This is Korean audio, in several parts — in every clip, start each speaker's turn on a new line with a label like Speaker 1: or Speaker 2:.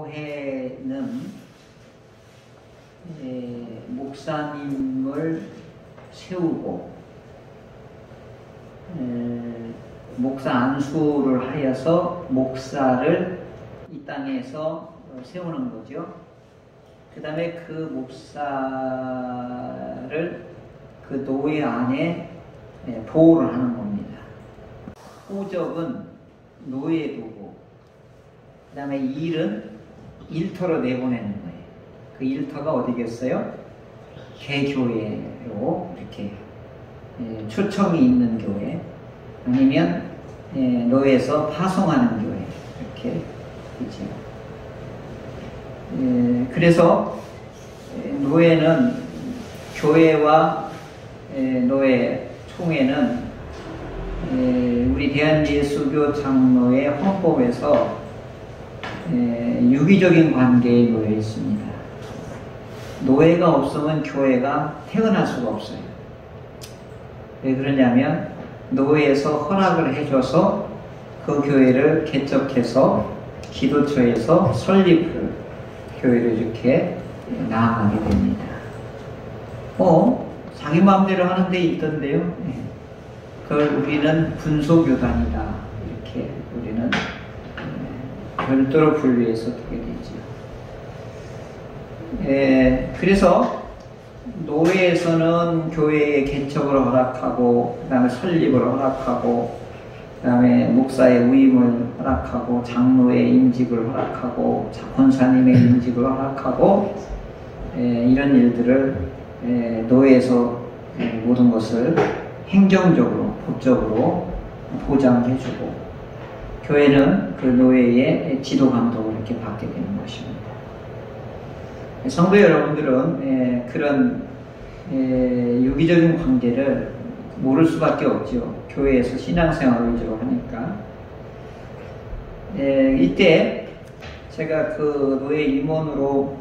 Speaker 1: 교회는 목사님을 세우고 목사 안수를 하여서 목사를 이 땅에서 세우는 거죠. 그 다음에 그 목사를 그 노예 안에 보호를 하는 겁니다. 호적은 노예도고, 그 다음에 일은 일터로 내보내는 거예요. 그 일터가 어디겠어요? 개교회로 이렇게 초청이 있는 교회, 아니면 노예에서 파송하는 교회, 이렇게 있죠. 그래서 노예는, 교회와 노예 총회는 우리 대한예수교 장로의 헌법에서 유기적인 관계에 놓여 있습니다. 노예가 없으면 교회가 태어날 수가 없어요. 왜 그러냐면 노예에서 허락을 해줘서 그 교회를 개척해서 기도처에서 설립을, 교회를 이렇게 나아가게 됩니다. 자기 마음대로 하는 데 있던데요. 그걸 우리는 분소교단이다, 이렇게 우리는 별도로 분류해서 두게 되죠. 그래서 노예에서는 교회의 개척을 허락하고, 그 다음에 설립을 허락하고, 그 다음에 목사의 위임을 허락하고, 장로의 임직을 허락하고, 권사님의 임직을 허락하고, 이런 일들을 노예에서 모든 것을 행정적으로, 법적으로 보장해주고, 교회는 그 노예의 지도 감독을 이렇게 받게 되는 것입니다. 성도 여러분들은 그런 유기적인 관계를 모를 수밖에 없죠. 교회에서 신앙생활을 위주로 하니까. 이때 제가 그 노예 임원으로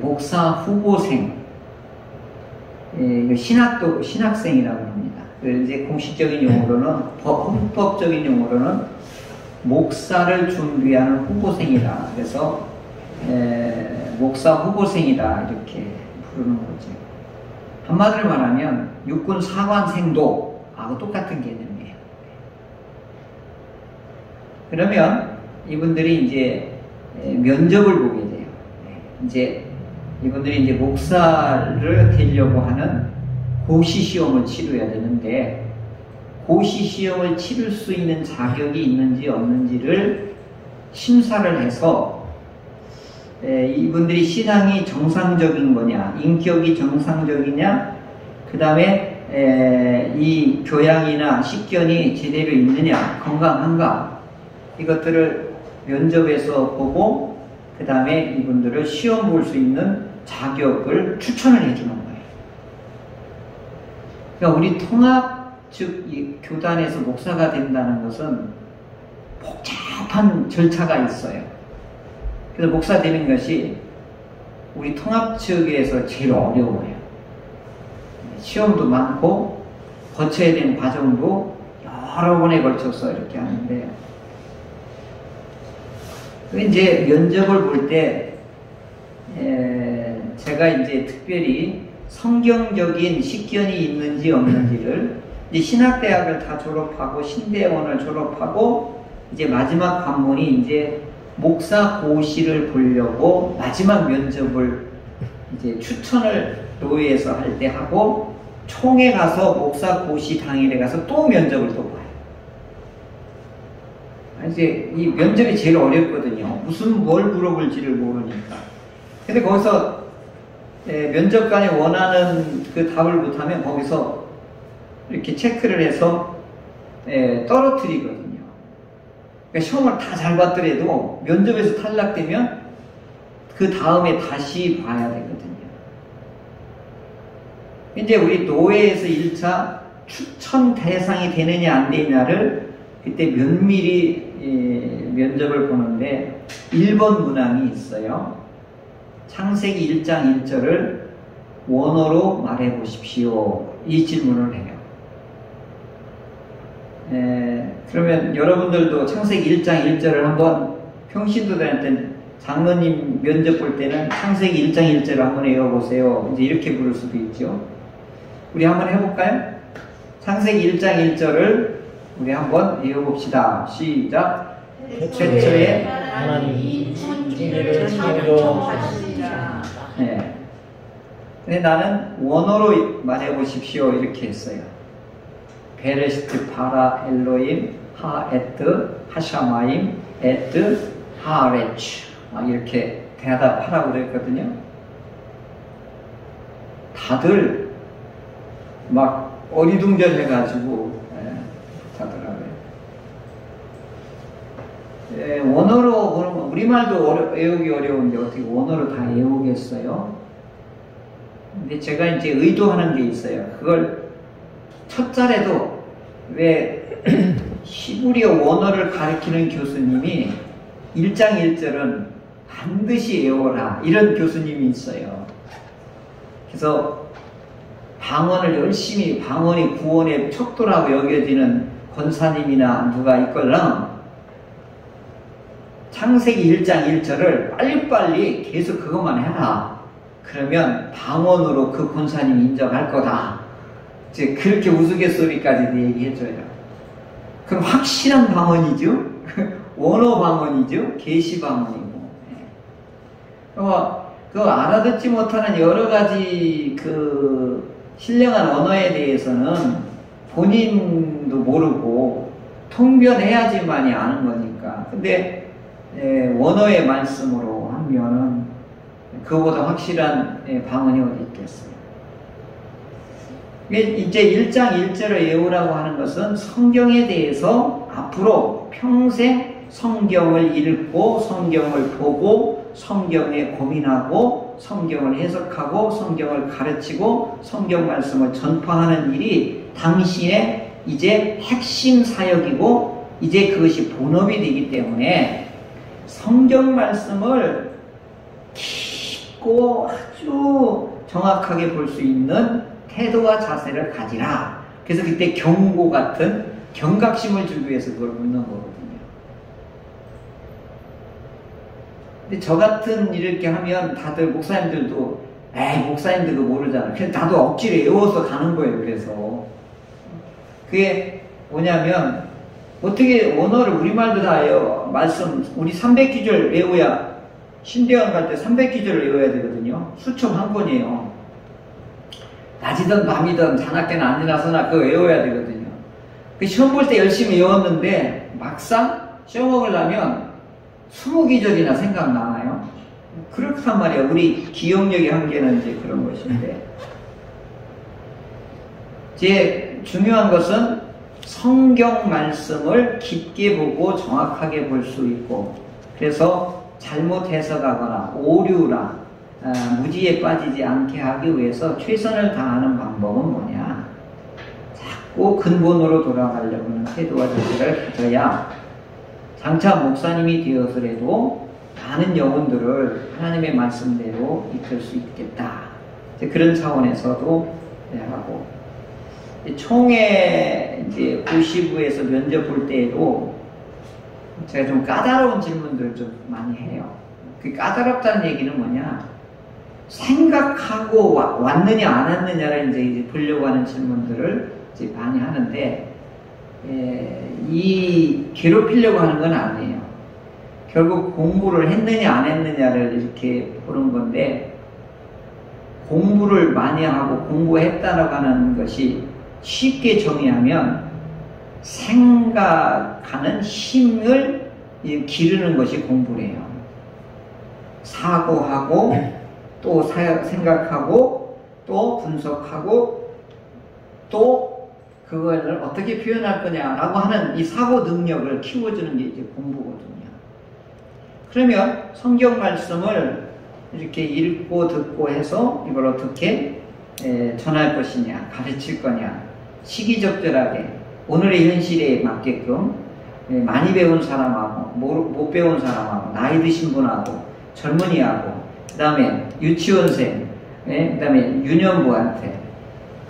Speaker 1: 목사 후보생, 신학생이라고 합니다. 이제 공식적인 용어로는, 헌법적인 용어로는 목사를 준비하는 후보생이다. 그래서 목사 후보생이다, 이렇게 부르는 거죠. 한마디로 말하면 육군 사관생도하고 똑같은 개념이에요. 그러면 이분들이 이제 면접을 보게 돼요. 이제 이분들이 이제 목사를 되려고 하는 고시 시험을 치러야 되는데, 고시 시험을 치를 수 있는 자격이 있는지 없는지를 심사를 해서 이분들이 신앙이 정상적인 거냐, 인격이 정상적이냐, 그 다음에 이 교양이나 식견이 제대로 있느냐, 건강한가, 이것들을 면접에서 보고, 그 다음에 이분들을 시험 볼 수 있는 자격을 추천을 해주는 거예요. 그러니까 우리 통합, 즉 이 교단에서 목사가 된다는 것은 복잡한 절차가 있어요. 그래서 목사 되는 것이 우리 통합 측에서 제일 어려워요. 시험도 많고 거쳐야 되는 과정도 여러 번에 걸쳐서 이렇게 하는데, 이제 면접을 볼 때 제가 이제 특별히 성경적인 식견이 있는지 없는지를, 이제 신학대학을 다 졸업하고 신대원을 졸업하고 이제 마지막 관문이 이제 목사 고시를 보려고 마지막 면접을 이제 추천을 노예에서 할 때 하고, 총회 가서 목사 고시 당일에 가서 또 면접을 또 봐요. 이제 이 면접이 제일 어렵거든요. 뭘 물어볼지를 모르니까. 근데 거기서 면접관이 원하는 그 답을 못하면 거기서 이렇게 체크를 해서 떨어뜨리거든요. 그러니까 시험을 다 잘 봤더라도 면접에서 탈락되면 그 다음에 다시 봐야 되거든요. 이제 우리 노예에서 1차 추천 대상이 되느냐 안 되느냐를 그때 면밀히 면접을 보는데 1번 문항이 있어요. 창세기 1장 1절을 원어로 말해 보십시오. 이 질문을 해요. 그러면 여러분들도 창세기 1장 1절을 한번 평신도들한테 장로님 면접 볼 때는 창세기 1장 1절을 한번 외워보세요. 이제 이렇게 부를 수도 있죠. 우리 한번 해볼까요? 창세기 1장 1절을 우리 한번 외워봅시다. 시작. 최초에
Speaker 2: 하나님이 천지를 창조하시니라.
Speaker 1: 네. 근데 나는 원어로 말해보십시오. 이렇게 했어요. 베레시트 바라 엘로임 하에트 하샤마임 에트 하레츠 이렇게 대답하라고 그랬거든요. 다들 막 어리둥절해가지고 하더라고요. 원어로 보는 건 우리말도 외우기 어려운데 어떻게 원어로 다 외우겠어요? 근데 제가 이제 의도하는 게 있어요. 그걸 첫 자리도 왜 히브리어 원어를 가르치는 교수님이 1장 1절은 반드시 외워라 이런 교수님이 있어요. 그래서 방언을 열심히 방언이 구원의 척도라고 여겨지는 권사님이나 누가 있걸랑 창세기 1장 1절을 빨리빨리 계속 그것만 해라. 그러면 방언으로 그 권사님이 인정할 거다. 이제 그렇게 우스갯소리까지 얘기해줘요. 그럼 확실한 방언이죠. 원어 방언이죠. 계시 방언이고. 그 알아듣지 못하는 여러 가지 그 신령한 언어에 대해서는 본인도 모르고 통변해야지만이 아는 거니까. 근데 원어의 말씀으로 하면은 그거보다 확실한 방언이 어디 있겠어요. 이제 1장 1절을 외우라고 하는 것은 성경에 대해서 앞으로 평생 성경을 읽고 성경을 보고 성경에 고민하고 성경을 해석하고 성경을 가르치고 성경 말씀을 전파하는 일이 당신의 이제 핵심 사역이고 이제 그것이 본업이 되기 때문에 성경 말씀을 깊고 아주 정확하게 볼 수 있는 태도와 자세를 가지라. 그래서 그때 경고 같은 경각심을 주기 위해서 그걸 묻는 거거든요. 근데 저 같은 이렇게 하면 다들 목사님들도 에이 목사님들 그거 모르잖아. 그래서 나도 억지로 외워서 가는 거예요. 그래서 그게 뭐냐면 어떻게 원어를 우리말도 다 해요. 말씀 우리 300기절 외워야 신대원 갈 때 300기절을 외워야 되거든요. 수첩 한 권이에요. 낮이든 밤이든 자나깨나 아니라서나 그거 외워야 되거든요. 그 시험 볼 때 열심히 외웠는데 막상 시험 먹으려면 20기절이나 생각나나요? 그렇단 말이에요. 우리 기억력의 한계는 이제 그런 것인데 제일 중요한 것은 성경 말씀을 깊게 보고 정확하게 볼 수 있고 그래서 잘못 해석하거나 오류나 무지에 빠지지 않게 하기 위해서 최선을 다하는 방법은 뭐냐? 자꾸 근본으로 돌아가려고 하는 태도와 자세를 가져야 장차 목사님이 되어서라도 많은 영혼들을 하나님의 말씀대로 이끌 수 있겠다. 그런 차원에서도 하고 총회 이제 95에서 면접 볼 때에도 제가 좀 까다로운 질문들을 좀 많이 해요. 그 까다롭다는 얘기는 뭐냐? 생각하고 왔느냐 안 왔느냐를 이제 보려고 하는 질문들을 이제 많이 하는데 이 괴롭히려고 하는 건 아니에요. 결국 공부를 했느냐 안 했느냐를 이렇게 보는 건데 공부를 많이 하고 공부했다라고 하는 것이 쉽게 정의하면 생각하는 힘을 기르는 것이 공부래요. 사고하고 또 생각하고 또 분석하고 또 그걸 어떻게 표현할 거냐라고 하는 이 사고 능력을 키워주는 게 이제 공부거든요. 그러면 성경 말씀을 이렇게 읽고 듣고 해서 이걸 어떻게 전할 것이냐, 가르칠 거냐, 시기적절하게 오늘의 현실에 맞게끔 많이 배운 사람하고 못 배운 사람하고 나이 드신 분하고 젊은이하고 그 다음에 유치원생 그 다음에 유년부한테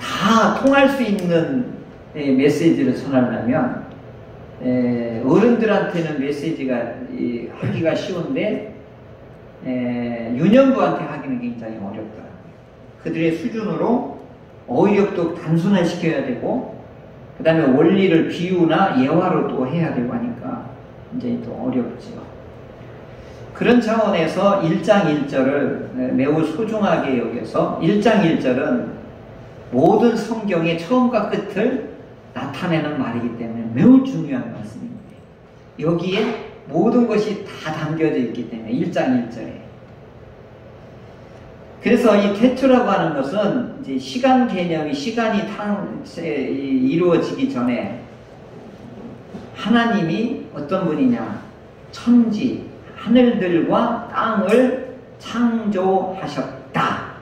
Speaker 1: 다 통할 수 있는 메시지를 전하려면 어른들한테는 메시지가 하기가 쉬운데 유년부한테 하기는 굉장히 어렵더라고요. 그들의 수준으로 어휘력도 단순화시켜야 되고 그 다음에 원리를 비유나 예화로 또 해야 되고 하니까 굉장히 또 어렵죠. 그런 차원에서 1장 1절을 매우 소중하게 여겨서 1장 1절은 모든 성경의 처음과 끝을 나타내는 말이기 때문에 매우 중요한 말씀입니다. 여기에 모든 것이 다 담겨져 있기 때문에 1장 1절에. 그래서 이 태초라고 하는 것은 이제 시간 개념이 시간이 이루어지기 전에 하나님이 어떤 분이냐, 천지 하늘들과 땅을 창조하셨다.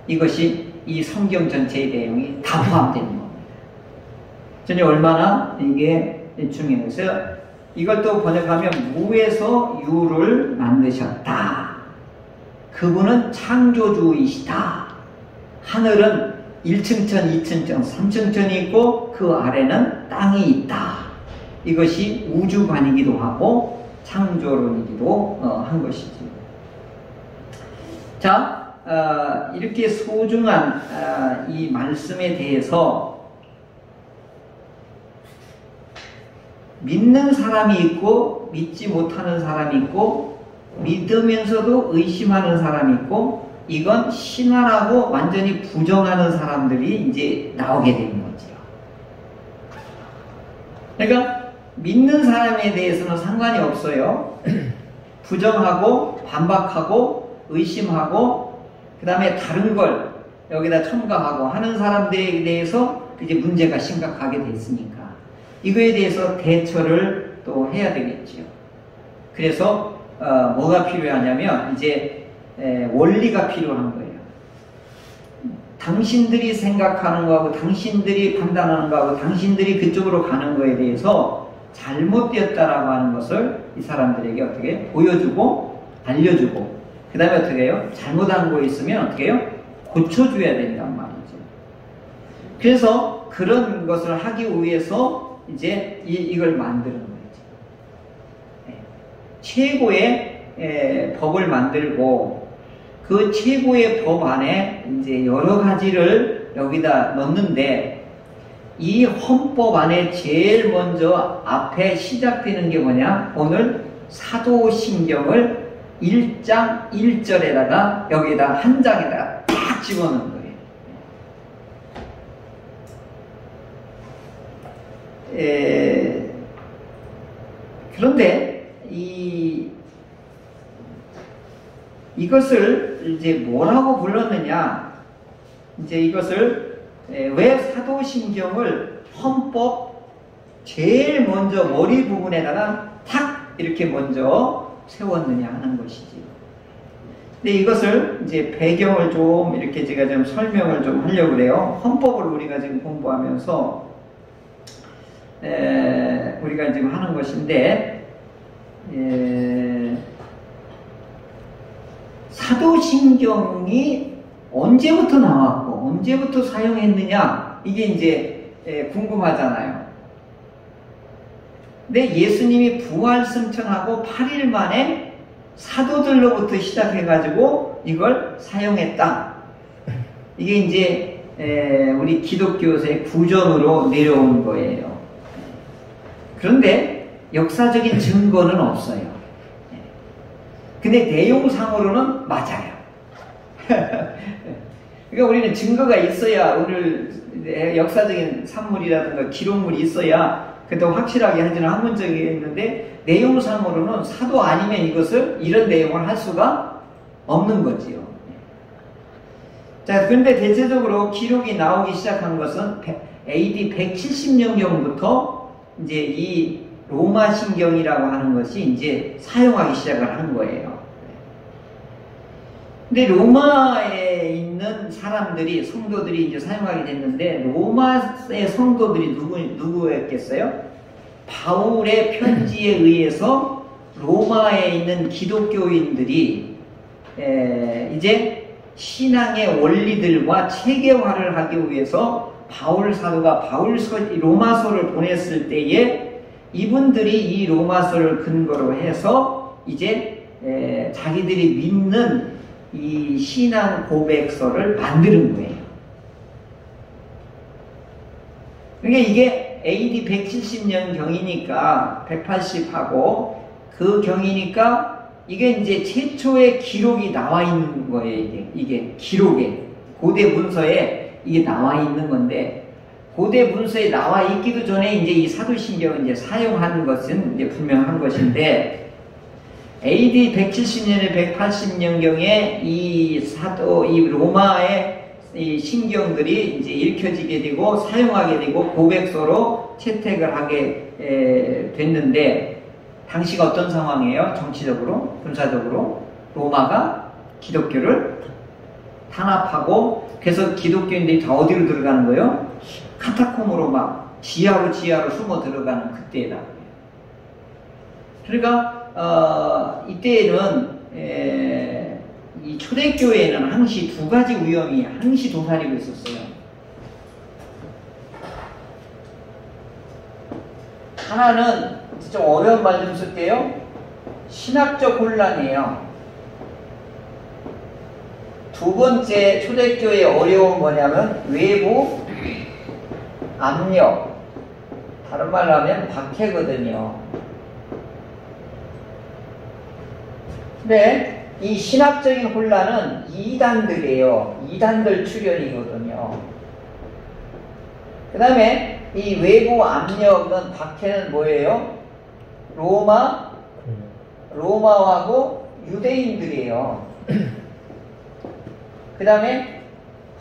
Speaker 1: 이것이 이 성경 전체의 내용이 다 포함되는 겁니다. 저는 얼마나 이게 중요해서 이걸 또 번역하면 무에서 유를 만드셨다. 그분은 창조주이시다. 하늘은 1층천, 2층천, 3층천이 있고 그 아래는 땅이 있다. 이것이 우주관이기도 하고 창조론이기도 한 것이지. 자, 이렇게 소중한 이 말씀에 대해서 믿는 사람이 있고 믿지 못하는 사람이 있고 믿으면서도 의심하는 사람이 있고 이건 신화라고 완전히 부정하는 사람들이 이제 나오게 되는 거죠. 그러니까 믿는 사람에 대해서는 상관이 없어요. 부정하고 반박하고 의심하고 그 다음에 다른 걸 여기다 첨가하고 하는 사람들에 대해서 이제 문제가 심각하게 됐으니까 이거에 대해서 대처를 또 해야 되겠죠. 그래서 뭐가 필요하냐면 이제 원리가 필요한 거예요. 당신들이 생각하는 거하고 당신들이 판단하는 거하고 당신들이 그쪽으로 가는 거에 대해서 잘못되었다라고 하는 것을 이 사람들에게 어떻게 보여주고 알려주고 그 다음에 어떻게 해요? 잘못한 거 있으면 어떻게 해요? 고쳐줘야 된단 말이죠. 그래서 그런 것을 하기 위해서 이제 이걸 만드는 거죠. 최고의 법을 만들고 그 최고의 법 안에 이제 여러 가지를 여기다 넣는데 이 헌법 안에 제일 먼저 앞에 시작되는 게 뭐냐? 오늘 사도신경을 1장 1절에다가 여기다 한 장에다가 딱 집어넣은 거예요. 그런데 이것을 이제 뭐라고 불렀느냐? 이제 이것을 왜 사도신경을 헌법 제일 먼저 머리 부분에다가 탁 이렇게 먼저 세웠느냐 하는 것이지. 근데 이것을 이제 배경을 좀 이렇게 제가 좀 설명을 좀 하려고 그래요. 헌법을 우리가 지금 공부하면서 우리가 지금 하는 것인데 사도신경이 언제부터 나왔고 언제부터 사용했느냐 이게 이제 궁금하잖아요. 근데 예수님이 부활 승천하고 8일 만에 사도들로부터 시작해가지고 이걸 사용했다. 이게 이제 우리 기독교의 구전으로 내려온 거예요. 그런데 역사적인 증거는 없어요. 근데 내용상으로는 맞아요. 그러니까 우리는 증거가 있어야 오늘 역사적인 산물이라든가 기록물이 있어야 그래도 확실하게 하지는 학문적이겠는데 내용상으로는 사도 아니면 이것을 이런 내용을 할 수가 없는 거지요. 자, 그런데 대체적으로 기록이 나오기 시작한 것은 AD 170년경부터 이제 이 로마 신경이라고 하는 것이 이제 사용하기 시작을 한 거예요. 근데 로마에 있는 사람들이, 성도들이 이제 사용하게 됐는데, 로마의 성도들이 누구였겠어요? 바울의 편지에 의해서 로마에 있는 기독교인들이 이제 신앙의 원리들과 체계화를 하기 위해서 바울 사도가 로마서를 보냈을 때에 이분들이 이 로마서를 근거로 해서 이제 자기들이 믿는 이 신앙 고백서를 만드는 거예요. 그러니까 이게 AD 170년 경이니까 180하고 그 경이니까 이게 이제 최초의 기록이 나와 있는 거예요. 이게 기록에 고대 문서에 이게 나와 있는 건데, 고대 문서에 나와 있기도 전에 이제 이 사도신경을 이제 사용하는 것은 이제 분명한 것인데, AD 170년에 180년경에 이 로마의 이 신경들이 이제 읽혀지게 되고 사용하게 되고 고백서로 채택을 하게 됐는데, 당시가 어떤 상황이에요? 정치적으로, 군사적으로 로마가 기독교를 탄압하고, 그래서 기독교인들이 다 어디로 들어가는 거예요? 카타콤으로 막 지하로 숨어 들어가는 그때다. 그러니까 이때에는 이 초대교회에는 항시 두 가지 위험이 항시 도사리고 있었어요. 하나는 좀 어려운 말 좀 쓸게요. 신학적 혼란이에요. 두 번째 초대교회의 어려움은 뭐냐면 외부 압력, 다른 말로 하면 박해거든요. 근데 이 신학적인 혼란은 이단들이에요. 이단들 출현이거든요. 그 다음에 이 외부 압력은, 박해는 뭐예요? 로마하고 유대인들이에요. 그 다음에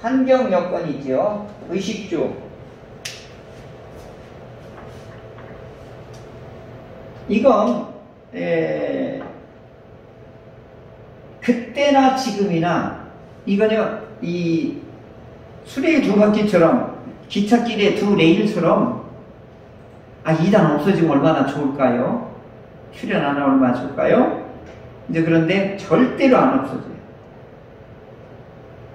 Speaker 1: 환경 여건이죠. 의식주. 이건 그때나 지금이나 이거요, 이 수레의 두 바퀴처럼, 기찻길의 두 레일처럼, 이단 없어지면 얼마나 좋을까요? 출현 안 하면 얼마나 좋을까요? 이제 그런데 절대로 안 없어져요.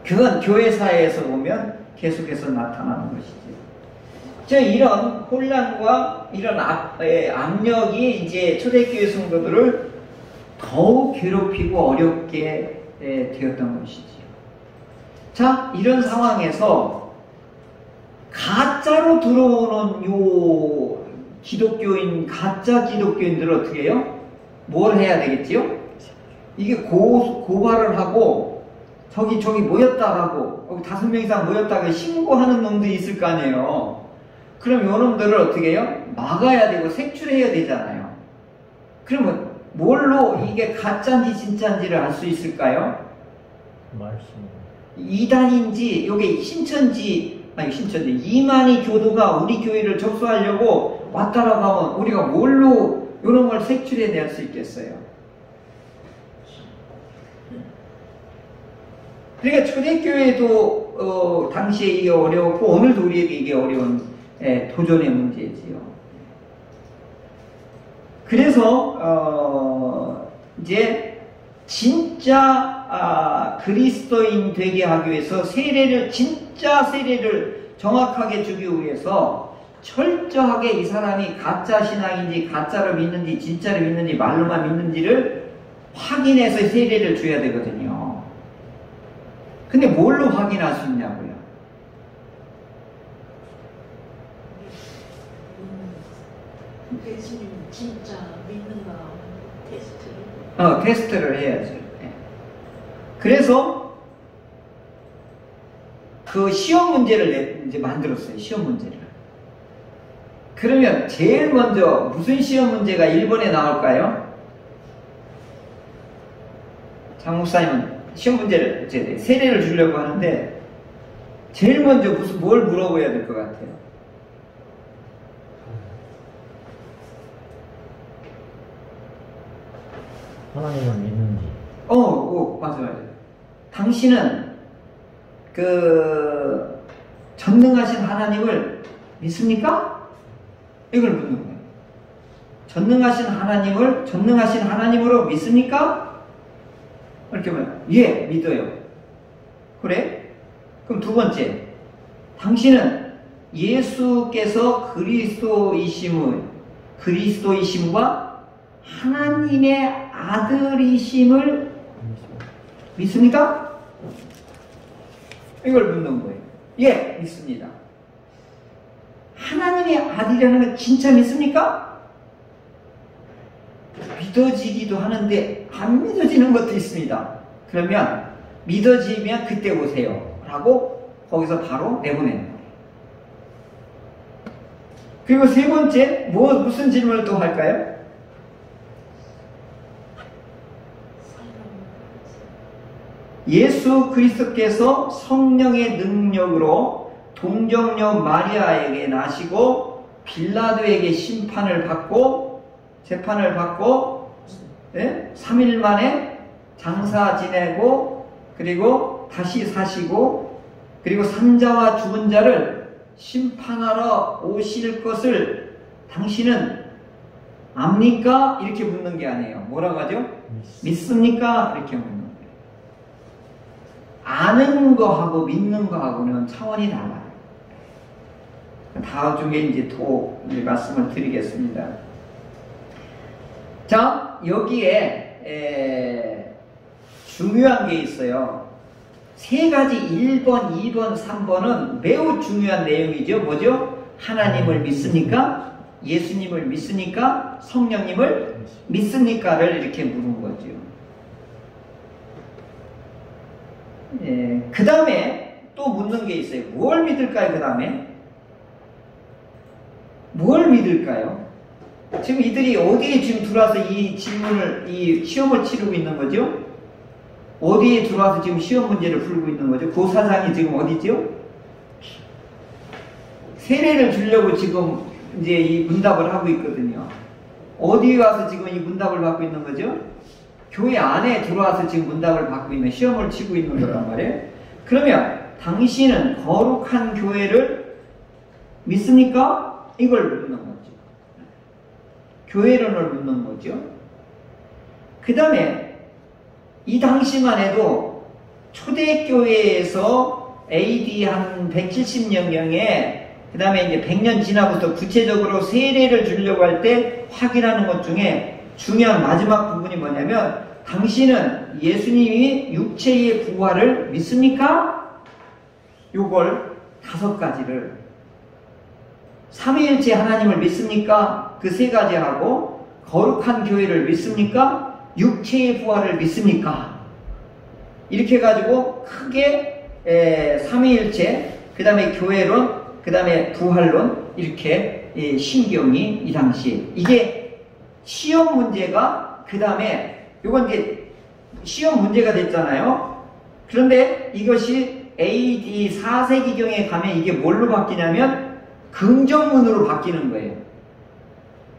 Speaker 1: 그건 교회사회에서 보면 계속해서 나타나는 것이죠. 이런 혼란과 이런 압력이 이제 초대교회 성도들을 더욱 괴롭히고 어렵게 되었던 것이지요. 자, 이런 상황에서 가짜로 들어오는 요 가짜 기독교인들을 어떻게 해요? 뭘 해야 되겠지요? 이게 고발을 하고, 저기 모였다 하고, 여기 5명 이상 모였다고 신고하는 놈들이 있을 거 아니에요. 그럼 요 놈들을 어떻게 해요? 막아야 되고 색출해야 되잖아요. 그러면 뭘로 이게 가짜인지 진짜인지를 알 수 있을까요?
Speaker 2: 말씀.
Speaker 1: 이단인지, 요게 이만희 교도가 우리 교회를 접수하려고 왔다라고 하면 우리가 뭘로 이런 걸 색출해낼 수 있겠어요? 그러니까 초대교회도 당시에 이게 어려웠고, 오늘도 우리에게 이게 어려운 도전의 문제지요. 그래서 이제 진짜 그리스도인 되게 하기 위해서 진짜 세례를 정확하게 주기 위해서 철저하게 이 사람이 가짜 신앙인지 가짜를 믿는지 진짜를 믿는지 말로만 믿는지를 확인해서 세례를 줘야 되거든요. 근데 뭘로 확인할 수 있냐고요?
Speaker 3: 예수님 진짜 믿는가
Speaker 1: 테스트를 해야죠. 네. 그래서 그 시험 문제를 이제 만들었어요. 시험 문제를. 그러면 제일 먼저 무슨 시험 문제가 1번에 나올까요? 장 목사님은 시험 문제를 이제 세례를 주려고 하는데 제일 먼저 뭘 물어봐야 될 것 같아요?
Speaker 2: 하나님을 믿는지.
Speaker 1: 맞아요. 당신은 전능하신 하나님을 믿습니까? 이걸 묻는 거예요. 전능하신 하나님으로 믿습니까? 이렇게 하면, 예, 믿어요. 그래? 그럼 두 당신은 예수께서 그리스도이심을 그리스도이심과 하나님의 아들이심을 믿습니까? 이걸 묻는 거예요. 예, 믿습니다. 하나님의 아들이라는 건 진짜 믿습니까? 믿어지기도 하는데 안 믿어지는 것도 있습니다. 그러면 믿어지면 그때 오세요 라고 거기서 바로 내보내는 거예요. 그리고 세 번째, 무슨 질문을 또 할까요? 예수 그리스도께서 성령의 능력으로 동정녀 마리아에게 나시고 빌라도에게 심판을 받고 재판을 받고 3일 만에 장사 지내고 그리고 다시 사시고 그리고 산자와 죽은 자를 심판하러 오실 것을 당신은 압니까? 이렇게 묻는 게 아니에요. 뭐라고 하죠? 믿습니까? 이렇게 묻는 거예요. 아는 거하고 믿는 거하고는 차원이 달라요. 다음 주에 이제 또 말씀을 드리겠습니다. 자, 여기에 중요한 게 있어요. 세 가지 1번, 2번, 3번은 매우 중요한 내용이죠. 뭐죠? 하나님을 믿습니까? 예수님을 믿습니까? 성령님을 믿습니까를 이렇게 물은 거죠. 그 다음에 또 묻는 게 있어요. 뭘 믿을까요? 그 다음에 뭘 믿을까요? 지금 이들이 어디에 지금 들어와서 이 시험을 치르고 있는 거죠? 어디에 들어와서 지금 시험 문제를 풀고 있는 거죠? 그 사장이 지금 어디죠? 세례를 주려고 지금 이제 이 문답을 하고 있거든요. 어디에 와서 지금 이 문답을 받고 있는 거죠? 교회 안에 들어와서 지금 문답을 받고 있는, 시험을 치고 있는 거란 말이에요. 그러면 당신은 거룩한 교회를 믿습니까? 이걸 묻는 거죠. 교회론을 묻는 거죠. 그 다음에 이 당시만 해도 초대교회에서 AD 한 170년경에 그 다음에 이제 100년 지나고서 구체적으로 세례를 주려고 할 때 확인하는 것 중에 중요한 마지막 부분이 뭐냐면 당신은 예수님이 육체의 부활을 믿습니까? 요걸 5가지를 삼위일체 하나님을 믿습니까? 그 3가지 하고 거룩한 교회를 믿습니까? 육체의 부활을 믿습니까? 이렇게 해가지고 크게 삼위일체, 그 다음에 교회론, 그 다음에 부활론 이렇게 신경이 이 당시에 이게 시험 문제가 그 다음에 요건 이제 시험 문제가 됐잖아요. 그런데 이것이 AD 4세기경에 가면 이게 뭘로 바뀌냐면 긍정문으로 바뀌는 거예요.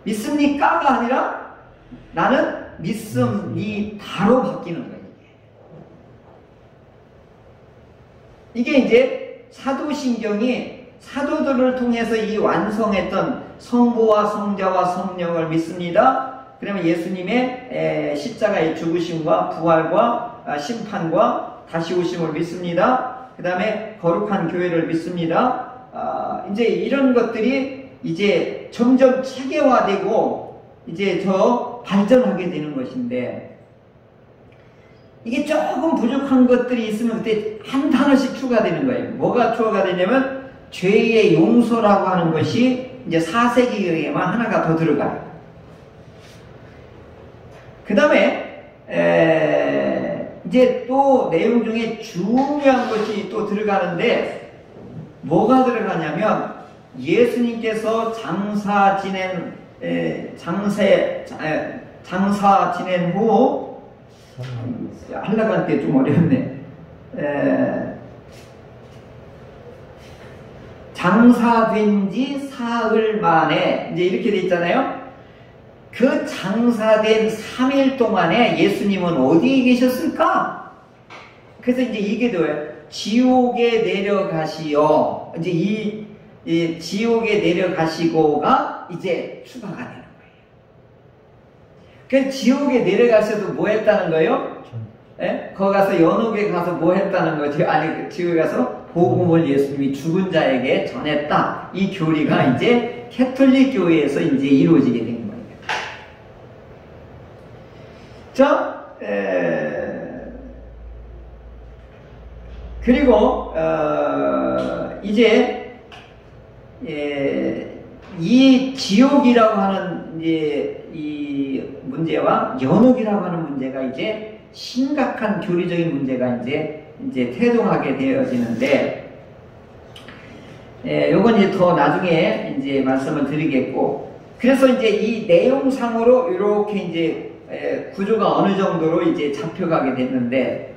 Speaker 1: 믿습니까가 아니라 나는 믿습니다로 바뀌는 거예요. 이게 이제 사도신경이 사도들을 통해서 이 완성했던 성부와 성자와 성령을 믿습니다. 그러면 예수님의 십자가의 죽으심과 부활과 심판과 다시 오심을 믿습니다. 그 다음에 거룩한 교회를 믿습니다. 이제 이런 것들이 이제 점점 체계화되고 이제 더 발전하게 되는 것인데 이게 조금 부족한 것들이 있으면 그때 한 단어씩 추가되는 거예요. 뭐가 추가가 되냐면 죄의 용서라고 하는 것이 이제 4세기경에만 하나가 더 들어가요. 그 다음에 이제 또 내용 중에 중요한 것이 또 들어가는데 뭐가 들어가냐면 예수님께서 장사 지낸 후 하려고 할 때 좀 어려웠네. 장사된 지 사흘 만에 이제 이렇게 돼 있잖아요. 그 장사된 3일 동안에 예수님은 어디에 계셨을까? 그래서 이제 이게 돼요. 지옥에 내려가시어. 이제 이 지옥에 내려가시고가 이제 추가가 되는 거예요. 그래서 지옥에 내려가셔도 뭐 했다는 거예요? 예? 거기 가서 연옥에 가서 뭐 했다는 거죠? 아니, 지옥에 가서 복음을 예수님이 죽은 자에게 전했다. 이 교리가 이제 캐톨릭 교회에서 이제 이루어지게 된 거예요. 자, 그리고 이제 이 지옥이라고 하는 이제 이 문제와 연옥이라고 하는 문제가 이제 심각한 교리적인 문제가 이제 태동하게 되어지는데, 요건 이제 더 나중에 이제 말씀을 드리겠고, 그래서 이제 이 내용상으로 이렇게 이제 구조가 어느 정도로 이제 잡혀가게 됐는데,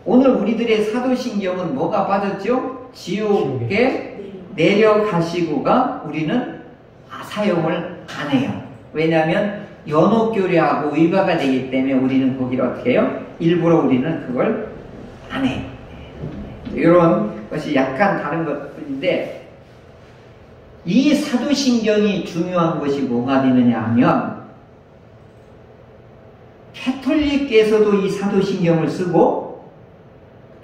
Speaker 1: 오늘 우리들의 사도신경은 뭐가 빠졌죠? 지옥에 내려가시고가 우리는 사용을 안 해요. 왜냐하면 연옥교리하고 의가가 되기 때문에 우리는 거기를 어떻게 해요? 일부러 우리는 그걸 안 해요. 이런 것이 약간 다른 것뿐인데, 이 사도신경이 중요한 것이 뭐가 되느냐 하면, 캐톨릭께서도 이 사도신경을 쓰고,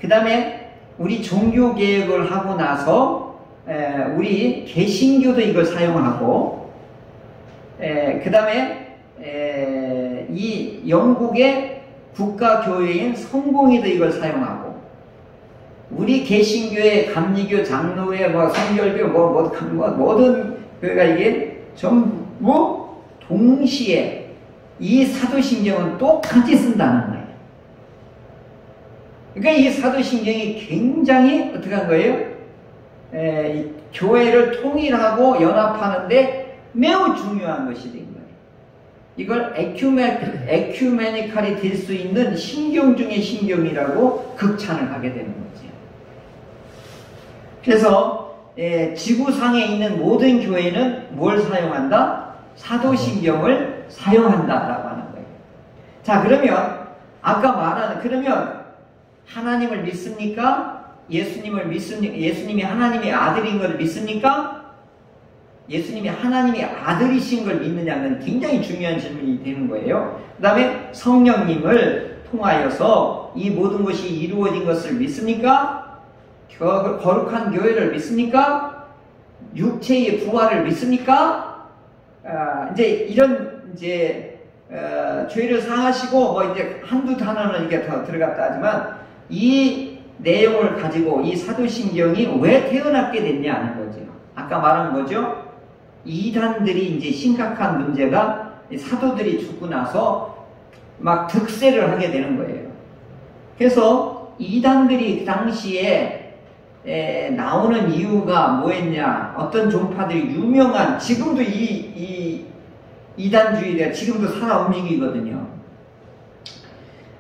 Speaker 1: 그 다음에 우리 종교개혁을 하고 나서 우리 개신교도 이걸 사용하고, 그 다음에 이 영국의 국가교회인 성공회도 이걸 사용하고, 우리 개신교의 감리교, 장로회, 성결교, 모든 교회가 이게 전부 동시에 이 사도신경은 똑같이 쓴다는 거예요. 그러니까 이 사도신경이 굉장히 어떻게 한 거예요? 이 교회를 통일하고 연합하는데 매우 중요한 것이 된 거예요. 이걸 에큐메니칼이 될 수 있는 신경 중의 신경이라고 극찬을 하게 되는 거죠. 그래서 지구상에 있는 모든 교회는 뭘 사용한다? 사도신경을 사용한다라고 하는 거예요. 자, 그러면 아까 말한, 그러면 하나님을 믿습니까? 예수님을 믿습니까? 예수님이 하나님의 아들인 걸 믿습니까? 예수님이 하나님의 아들이신 걸 믿느냐는 굉장히 중요한 질문이 되는 거예요. 그 다음에 성령님을 통하여서 이 모든 것이 이루어진 것을 믿습니까? 거룩한 교회를 믿습니까? 육체의 부활을 믿습니까? 이제 이런 이제 죄를 사하시고 이제 한두 단어는 이게 더 들어갔다 하지만, 이 내용을 가지고 이 사도신경이 왜 태어났게 됐냐 하는 거죠. 아까 말한 거죠. 이단들이 이제 심각한 문제가, 사도들이 죽고 나서 막 득세를 하게 되는 거예요. 그래서 이단들이 그 당시에 나오는 이유가 뭐였냐, 어떤 종파들이 유명한, 지금도 이 이단주의가 지금도 살아 움직이거든요.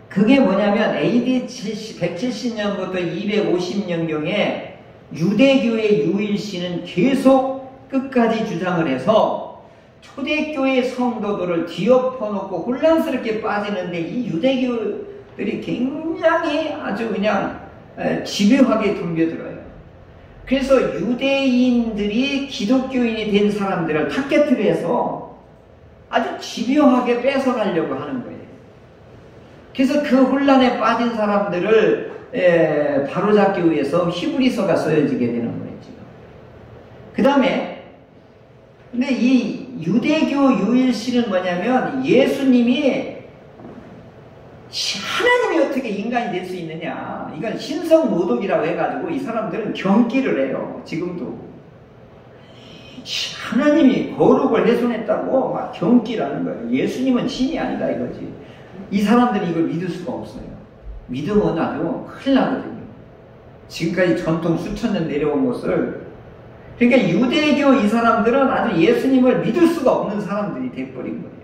Speaker 1: 그게 뭐냐면 AD 170년부터 250년경에 유대교의 유일신은 계속 끝까지 주장을 해서 초대교회 성도들을 뒤엎어놓고 혼란스럽게 빠지는데, 이 유대교들이 굉장히 아주 그냥 집요하게 덤벼들어요. 그래서 유대인들이 기독교인이 된 사람들을 타겟으로 해서 아주 집요하게 뺏어가려고 하는 거예요. 그래서 그 혼란에 빠진 사람들을 바로잡기 위해서 히브리서가 써지게 되는 거예요. 그 다음에 근데 이 유대교 유일신은 뭐냐면, 예수님이 하나님이 어떻게 인간이 될 수 있느냐, 이건 신성모독이라고 해가지고 이 사람들은 경기를 해요. 지금도 하나님이 거룩을 훼손했다고 막 경기라는 거예요. 예수님은 신이 아니다 이거지. 이 사람들이 이걸 믿을 수가 없어요. 믿으면 아주 큰일 나거든요. 지금까지 전통 수천 년 내려온 것을. 그러니까 유대교 이 사람들은 아주 예수님을 믿을 수가 없는 사람들이 돼버린 거예요.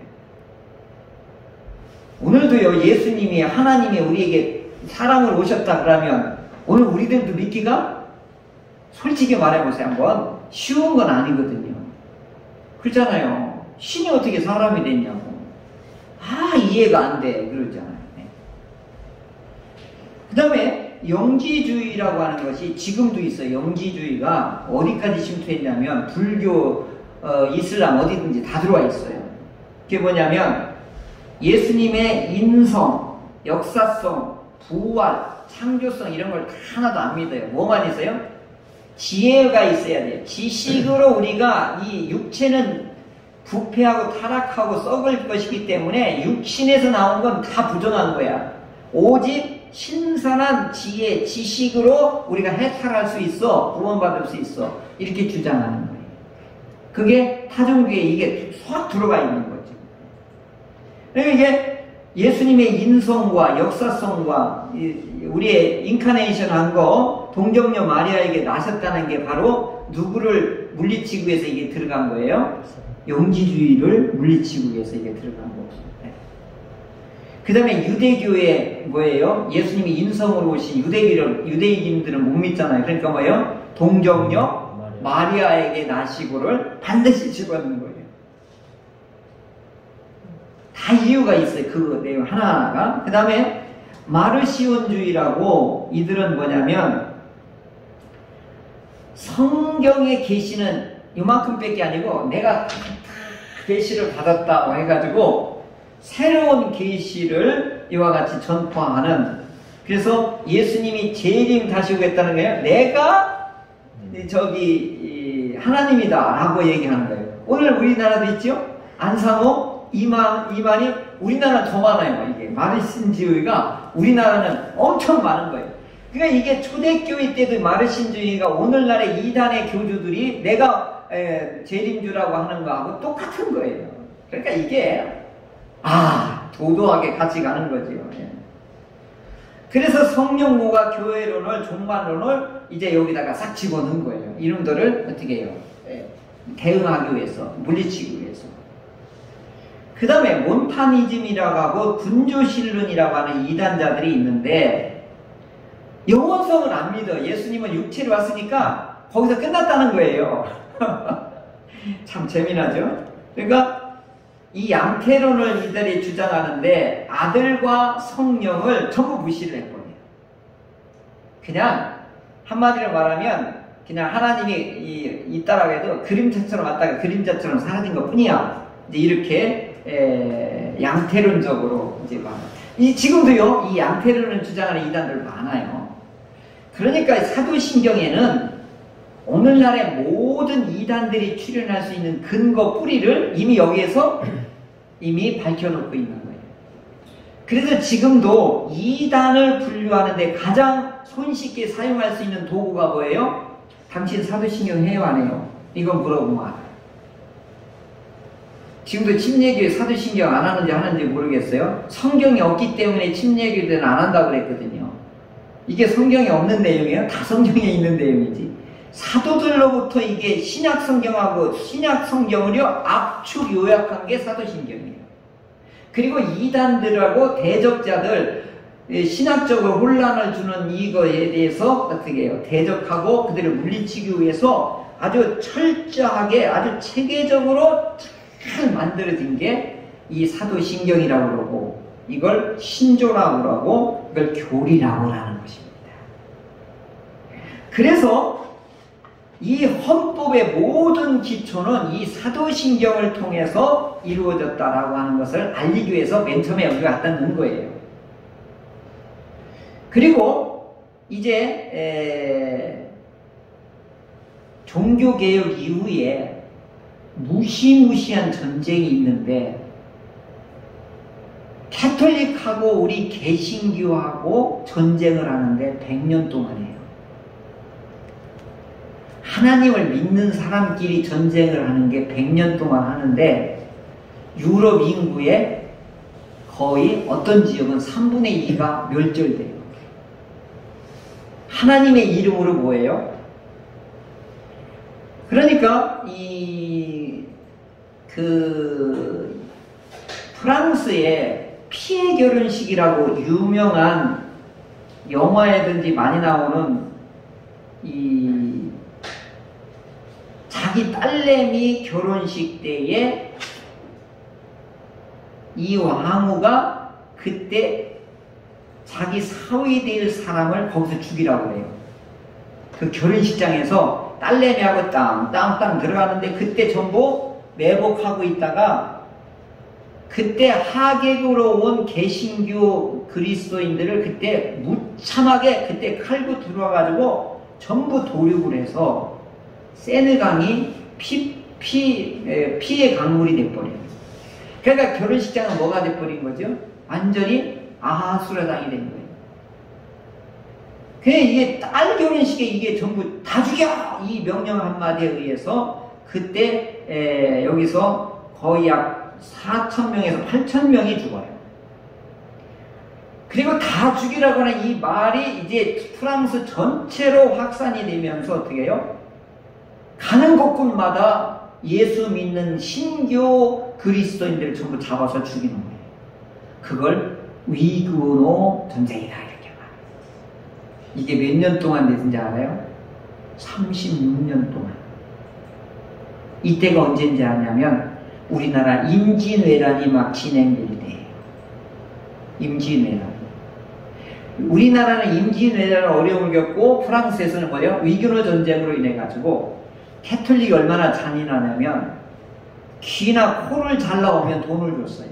Speaker 1: 오늘도요, 예수님이, 하나님이 우리에게 사랑을 오셨다 그러면 오늘 우리들도 믿기가, 솔직히 말해보세요. 한번 쉬운 건 아니거든요. 그렇잖아요. 신이 어떻게 사람이 됐냐고. 이해가 안 돼. 그러잖아요. 그 다음에 영지주의라고 하는 것이 지금도 있어요. 영지주의가 어디까지 침투했냐면 불교, 이슬람 어디든지 다 들어와 있어요. 그게 뭐냐면 예수님의 인성, 역사성, 부활, 창조성 이런 걸 다 하나도 안 믿어요. 뭐만 있어요? 지혜가 있어야 돼요. 지식으로 우리가 이 육체는 부패하고 타락하고 썩을 것이기 때문에 육신에서 나온 건 다 부정한 거야. 오직 신선한 지혜, 지식으로 우리가 해탈할 수 있어, 구원받을 수 있어, 이렇게 주장하는 거예요. 그게 타종교에 이게 확 들어가 있는 거죠. 그러니까 이게 예수님의 인성과 역사성과 우리의 인카네이션한 거, 동정녀 마리아에게 나셨다는 게 바로 누구를 물리치기 위해서 이게 들어간 거예요? 영지주의를 물리치기 위해서 이게 들어간 거죠. 그 다음에 유대교에 뭐예요? 예수님이 인성으로 오신 유대인들은 못 믿잖아요. 그러니까 뭐예요? 동정녀 마리아에게 나시고를 반드시 집어넣는 거예요. 다 이유가 있어요. 그 내용 하나하나가. 그 다음에 마르시온주의라고, 이들은 뭐냐면 성경의 계시는 이만큼밖에 아니고 내가 계시를 받았다고 해가지고 새로운 계시를 이와 같이 전파하는, 그래서 예수님이 재림 다시 오겠다는 거예요. 내가 하나님이다 라고 얘기하는 거예요. 오늘 우리나라도 있죠? 안상호 이만이 우리나라는 더 많아요. 이게 마르신주의가 우리나라는 엄청 많은 거예요. 그러니까 이게 초대교회 때도 마르신주의가 오늘날의 이단의 교주들이 내가 재림주라고 하는 거하고 똑같은 거예요. 그러니까 이게 도도하게 같이 가는 거지요. 그래서 성령고가 교회론을, 종말론을 이제 여기다가 싹 집어넣은 거예요. 이놈들을 어떻게 해요? 대응하기 위해서, 물리치기 위해서. 그 다음에 몬타니즘이라고 하고 군주신론이라고 하는 이단자들이 있는데, 영원성은 안 믿어. 예수님은 육체로 왔으니까 거기서 끝났다는 거예요. 참 재미나죠? 그러니까 이 양태론을 이들이 주장하는데 아들과 성령을 전부 무시를 해버려요. 그냥 한마디로 말하면 그냥 하나님이 있다라고 해도 그림자처럼 왔다가 그림자처럼 사라진 것 뿐이야. 이제 이렇게 양태론적으로 이제 지금도요, 이 양태론을 주장하는 이단들 많아요. 그러니까 사도신경에는 오늘날의 모든 이단들이 출현할 수 있는 근거 뿌리를 이미 여기에서 이미 밝혀놓고 있는 거예요. 그래서 지금도 이단을 분류하는데 가장 손쉽게 사용할 수 있는 도구가 뭐예요? 당신 사도신경 해요, 안 해요? 이건 물어보면 알아요. 지금도 침례교회 사도신경 안 하는지 모르겠어요. 성경이 없기 때문에 침례교회는 안 한다고 그랬거든요. 이게 성경에 없는 내용이에요? 다 성경에 있는 내용이지. 사도들로부터 이게 신약 성경하고 신약 성경을요 압축 요약한 게 사도신경이에요. 그리고 이단들하고 대적자들, 신학적으로 혼란을 주는 이거에 대해서 어떻게 해요? 대적하고 그들을 물리치기 위해서 아주 철저하게, 아주 체계적으로 잘 만들어진 게 이 사도신경이라고 그러고, 이걸 신조라고 그러고, 이걸 교리라고 하는 것입니다. 그래서 이 헌법의 모든 기초는 이 사도신경을 통해서 이루어졌다라고 하는 것을 알리기 위해서 맨 처음에 우리가 갖다 넣은 거예요. 그리고 이제 종교개혁 이후에 무시무시한 전쟁이 있는데, 캐톨릭하고 우리 개신교하고 전쟁을 하는데 100년 동안 해요. 하나님을 믿는 사람끼리 전쟁을 하는 게 100년 동안 하는데, 유럽 인구의 거의 어떤 지역은 3분의 2가 멸절돼요. 하나님의 이름으로 뭐예요? 그러니까 프랑스의 피해 결혼식이라고 유명한 영화에든지 많이 나오는 자기 딸내미 결혼식 때에 이 왕후가 그때 자기 사위 될 사람을 거기서 죽이라고 해요. 그 결혼식장에서 딸내미하고 땅 들어가는데, 그때 전부 매복하고 있다가 그때 하객으로 온 개신교 그리스도인들을 그때 무참하게 그때 칼고 들어와가지고 전부 도륙을 해서 세느강이 피 피의 강물이 돼버려요. 그러니까 결혼식장은 뭐가 돼버린 거죠? 완전히 아수라장이 된 거예요. 그냥 이게 딸 결혼식에 이게 전부 다 죽여! 이 명령 한마디에 의해서 그때 여기서 거의 약 4,000명에서 8,000명이 죽어요. 그리고 다 죽이라고 하는 이 말이 이제 프랑스 전체로 확산이 되면서 어떻게 해요? 가는 곳곳마다 예수 믿는 신교 그리스도인들을 전부 잡아서 죽이는 거예요. 그걸 위그노 전쟁이다 이렇게 말해요. 이게 몇 년 동안 됐는지 알아요? 36년 동안. 이때가 언제인지 아냐면 우리나라 임진왜란이 막 진행될 때예요. 임진왜란. 우리나라는 임진왜란을 어려움을 겪고 프랑스에서는 뭐예요? 위그노 전쟁으로 인해 가지고 캐톨릭이 얼마나 잔인하냐면 귀나 코를 잘라오면 돈을 줬어요.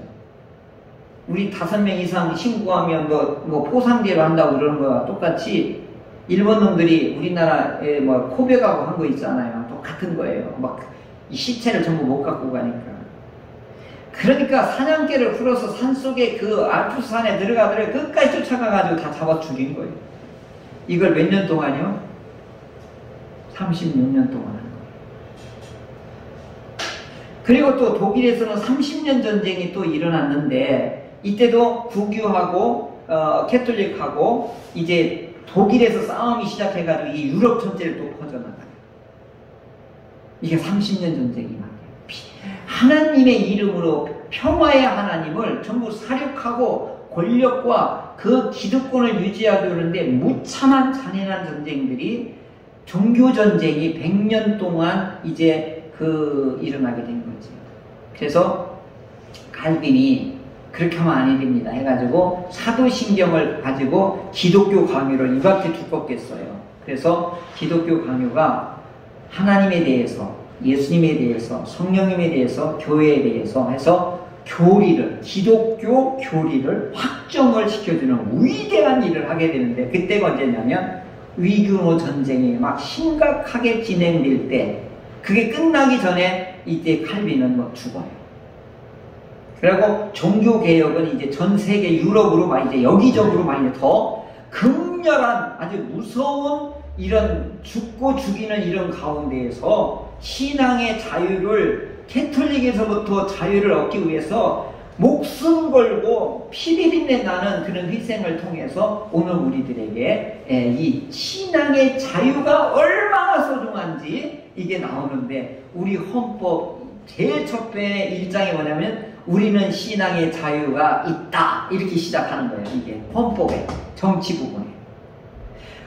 Speaker 1: 우리 5명 이상 신고하면 뭐 포상제로 한다고 그러는 거와 똑같이 일본 놈들이 우리나라에 뭐 코백하고 한 거 있잖아요. 똑같은 거예요. 막 이 시체를 전부 못 갖고 가니까. 그러니까 사냥개를 풀어서 산속에 그 알프스산에 들어가더래 끝까지 쫓아가가지고 다 잡아 죽인 거예요. 이걸 몇 년 동안이요? 36년 동안 한 거예요. 그리고 또 독일에서는 30년 전쟁이 또 일어났는데 이때도 국유하고 캐톨릭하고 이제 독일에서 싸움이 시작해가지고 이 유럽 전체를 또 퍼져나가요. 이게 30년 전쟁이 말이에요. 하나님의 이름으로 평화의 하나님을 전부 사륙하고 권력과 그 기득권을 유지하고 그러는데 무참한 잔인한 전쟁들이 종교전쟁이 100년 동안 이제 일어나게 된 거지. 그래서 칼빈이 그렇게 하면 아니 됩니다 해가지고 사도신경을 가지고 기독교 강요를 이밖에 두껍게 써요. 그래서 기독교 강요가 하나님에 대해서, 예수님에 대해서, 성령님에 대해서, 교회에 대해서 해서 기독교 교리를 확정을 시켜주는 위대한 일을 하게 되는데 그때가 언제냐면 위그노 전쟁이 막 심각하게 진행될 때 그게 끝나기 전에 이때 칼빈은 뭐 죽어요. 그리고 종교개혁은 이제 전 세계 유럽으로 막 이제 여기저기로 막 이제 더 극렬한 아주 무서운 이런 죽고 죽이는 이런 가운데에서 신앙의 자유를 캐톨릭에서부터 자유를 얻기 위해서 목숨 걸고 피비린내 나는 그런 희생을 통해서 오늘 우리들에게 이 신앙의 자유가 얼마나 소중한지 이게 나오는데 우리 헌법 제일 첫 번째 1장이 뭐냐면 우리는 신앙의 자유가 있다 이렇게 시작하는 거예요. 이게 헌법의 정치 부분에.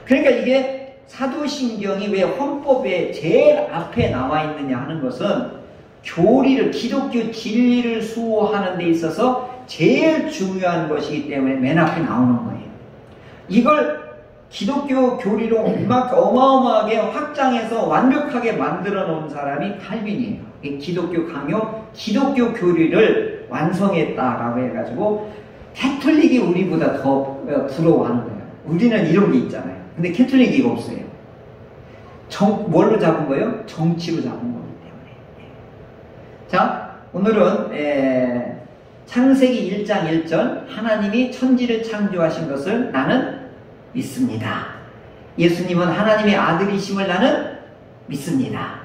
Speaker 1: 그러니까 이게 사도신경이 왜 헌법에 제일 앞에 나와 있느냐 하는 것은 교리를, 기독교 진리를 수호하는 데 있어서 제일 중요한 것이기 때문에 맨 앞에 나오는 거예요. 이걸 기독교 교리로 막 어마어마하게 확장해서 완벽하게 만들어 놓은 사람이 칼빈이에요. 기독교 강요, 기독교 교리를 완성했다라고 해가지고 캐톨릭이 우리보다 더 부러워하는 거예요. 우리는 이런 게 있잖아요. 근데 캐톨릭이 이거 없어요. 뭘로 잡은 거예요? 정치로 잡은 거기 때문에. 자, 오늘은 창세기 1장 1절 하나님이 천지를 창조하신 것을 나는 믿습니다. 예수님은 하나님의 아들이심을 나는 믿습니다.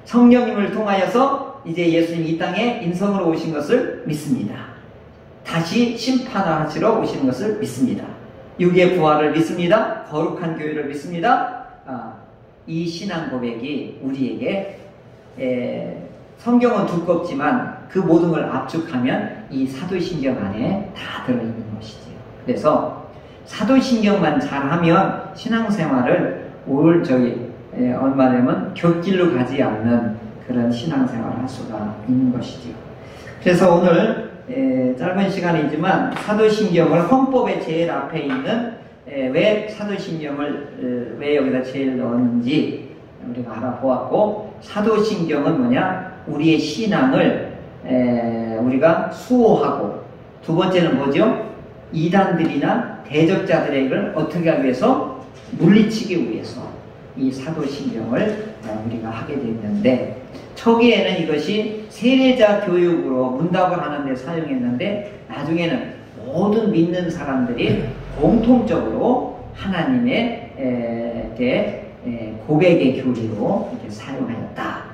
Speaker 1: 성령님을 통하여서 이제 예수님이 이 땅에 인성으로 오신 것을 믿습니다. 다시 심판하시러 오시는 것을 믿습니다. 육의 부활을 믿습니다. 거룩한 교회를 믿습니다. 이 신앙 고백이 우리에게 성경은 두껍지만 그 모든 걸 압축하면 이 사도신경 안에 다 들어있는 것이지요. 그래서 사도신경만 잘하면 신앙생활을 얼마 되면 곁길로 가지 않는 그런 신앙생활을 할 수가 있는 것이지요. 그래서 오늘 짧은 시간이지만 사도신경을 헌법의 제일 앞에 있는 왜 사도신경을 왜 여기다 제일 넣었는지 우리가 알아보았고 사도신경은 뭐냐? 우리의 신앙을 우리가 수호하고 두 번째는 뭐죠? 이단들이나 대적자들에게 어떻게 하기 위해서? 물리치기 위해서 이 사도신경을 우리가 하게 됐는데 초기에는 이것이 세례자 교육으로 문답을 하는 데 사용했는데 나중에는 모든 믿는 사람들이 공통적으로 하나님의 고백의 교리로 이렇게 사용하였다.